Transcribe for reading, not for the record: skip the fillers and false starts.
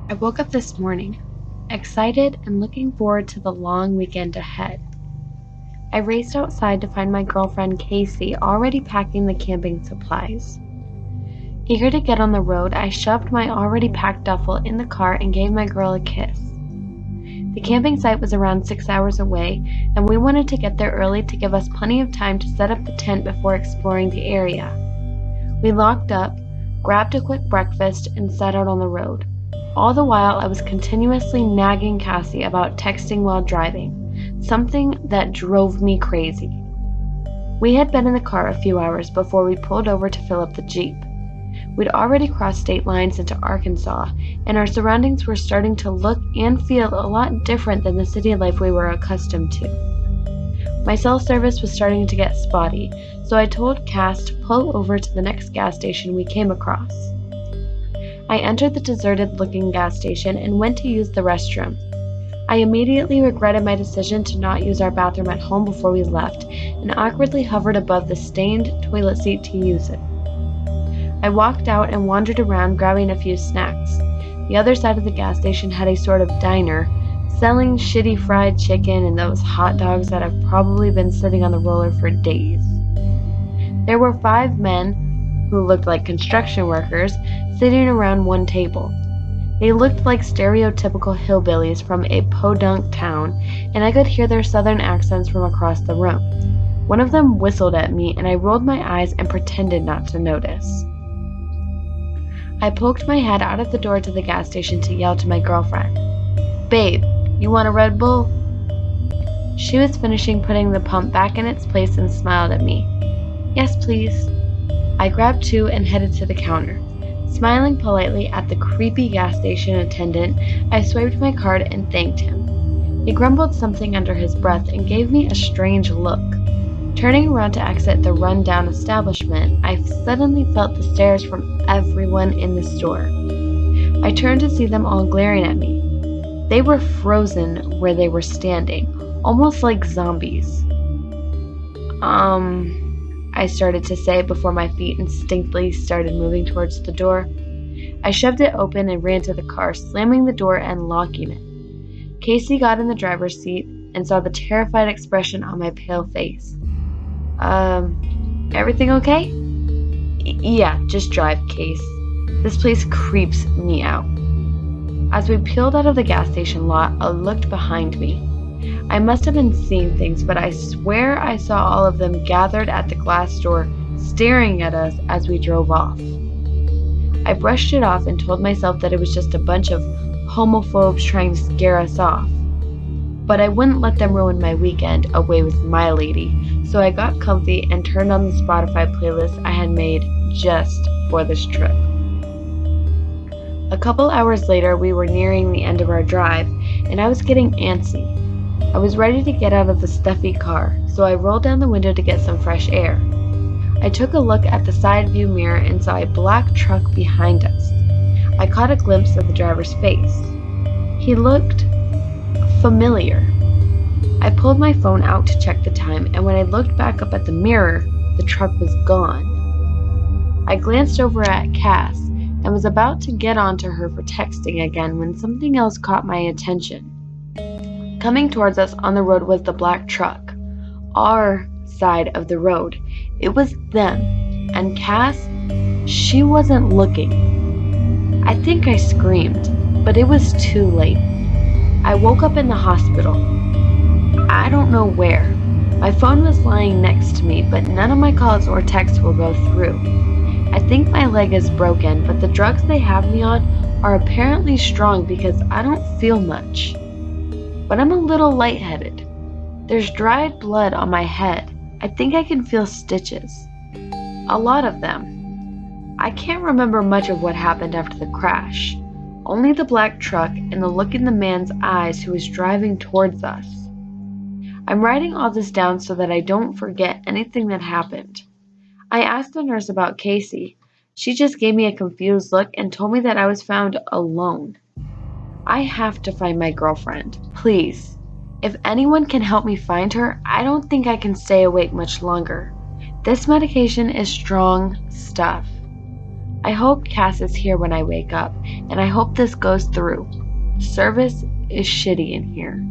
I woke up this morning, excited and looking forward to the long weekend ahead. I raced outside to find my girlfriend Casey already packing the camping supplies. Eager to get on the road, I shoved my already packed duffel in the car and gave my girl a kiss. The camping site was around 6 hours away, and we wanted to get there early to give us plenty of time to set up the tent before exploring the area. We locked up, grabbed a quick breakfast, and set out on the road. All the while, I was continuously nagging Cassie about texting while driving, something that drove me crazy. We had been in the car a few hours before we pulled over to fill up the Jeep. We'd already crossed state lines into Arkansas, and our surroundings were starting to look and feel a lot different than the city life we were accustomed to. My cell service was starting to get spotty, so I told Cass to pull over to the next gas station we came across. I entered the deserted-looking gas station and went to use the restroom. I immediately regretted my decision to not use our bathroom at home before we left, and awkwardly hovered above the stained toilet seat to use it. I walked out and wandered around grabbing a few snacks. The other side of the gas station had a sort of diner, selling shitty fried chicken and those hot dogs that have probably been sitting on the roller for days. There were 5 men, who looked like construction workers, sitting around one table. They looked like stereotypical hillbillies from a podunk town, and I could hear their southern accents from across the room. One of them whistled at me, and I rolled my eyes and pretended not to notice. I poked my head out of the door to the gas station to yell to my girlfriend, "Babe, you want a Red Bull?" She was finishing putting the pump back in its place and smiled at me. "Yes, please." I grabbed 2 and headed to the counter. Smiling politely at the creepy gas station attendant, I swiped my card and thanked him. He grumbled something under his breath and gave me a strange look. Turning around to exit the run-down establishment, I suddenly felt the stares from everyone in the store. I turned to see them all glaring at me. They were frozen where they were standing, almost like zombies. I started to say before my feet instinctively started moving towards the door. I shoved it open and ran to the car, slamming the door and locking it. Casey got in the driver's seat and saw the terrified expression on my pale face. Everything okay?" Yeah, just drive, Case. This place creeps me out." As we peeled out of the gas station lot, I looked behind me. I must have been seeing things, but I swear I saw all of them gathered at the glass door, staring at us as we drove off. I brushed it off and told myself that it was just a bunch of homophobes trying to scare us off. But I wouldn't let them ruin my weekend away with my lady, so I got comfy and turned on the Spotify playlist I had made just for this trip. A couple hours later, we were nearing the end of our drive, and I was getting antsy. I was ready to get out of the stuffy car, so I rolled down the window to get some fresh air. I took a look at the side view mirror and saw a black truck behind us. I caught a glimpse of the driver's face. He looked familiar. I pulled my phone out to check the time, and when I looked back up at the mirror, the truck was gone. I glanced over at Cass and was about to get onto her for texting again when something else caught my attention. Coming towards us on the road was the black truck. Our side of the road. It was them. And Cass, she wasn't looking. I think I screamed, but it was too late. I woke up in the hospital. I don't know where. My phone was lying next to me, but none of my calls or texts will go through. I think my leg is broken, but the drugs they have me on are apparently strong because I don't feel much. But I'm a little lightheaded. There's dried blood on my head. I think I can feel stitches. A lot of them. I can't remember much of what happened after the crash. Only the black truck and the look in the man's eyes who was driving towards us. I'm writing all this down so that I don't forget anything that happened. I asked the nurse about Casey. She just gave me a confused look and told me that I was found alone. I have to find my girlfriend. Please. If anyone can help me find her, I don't think I can stay awake much longer. This medication is strong stuff. I hope Cass is here when I wake up, and I hope this goes through. Service is shitty in here.